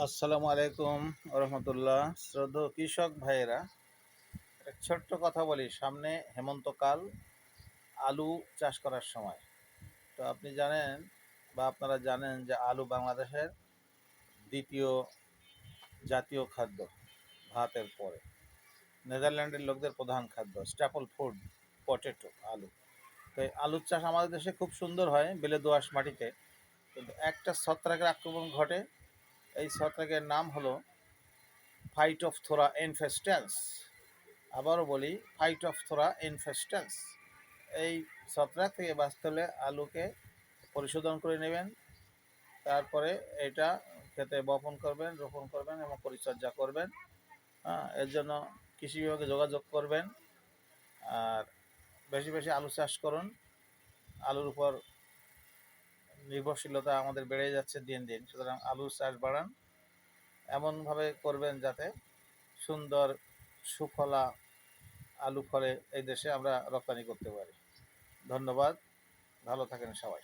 আসসালামু আলাইকুম রহমতুল্লাহ। শ্রদ্ধেয় কৃষক ভাইয়েরা, এক ছোট্ট কথা বলি। সামনে হেমন্তকাল, আলু চাষ করার সময়। তো আপনি জানেন বা আপনারা জানেন যে আলু বাংলাদেশের দ্বিতীয় জাতীয় খাদ্য, ভাতের পরে। নেদারল্যান্ডের লোকদের প্রধান খাদ্য, স্ট্যাপল ফুড, পটেটো, আলু। তো এই আলুর চাষ আমাদের দেশে খুব সুন্দর হয় বেলে দোআঁশ মাটিতে। কিন্তু একটা ছত্রাকের আক্রমণ ঘটে। এই ছত্রাকের নাম হলো ফাইটোফথোরা ইনফেস্ট্যান্স। আবারও বলি, ফাইটোফথোরা ইনফেস্ট্যান্স। এই ছত্রাক থেকে বাঁচতে হলে আলুকে পরিশোধন করে নেবেন, তারপরে এটা খেতে রোপণ করবেন এবং পরিচর্যা করবেন। হ্যাঁ, এর জন্য কৃষি বিভাগে যোগাযোগ করবেন। আর বেশি বেশি আলু চাষ করুন। আলুর উপর নির্ভরশীলতা আমাদের বেড়ে যাচ্ছে দিন দিন, সুতরাং আলুর চাষ বাড়ান। এমনভাবে করবেন যাতে সুন্দর সুফলা আলু ফলে এই দেশে আমরা রপ্তানি করতে পারি। ধন্যবাদ। ভালো থাকেন সবাই।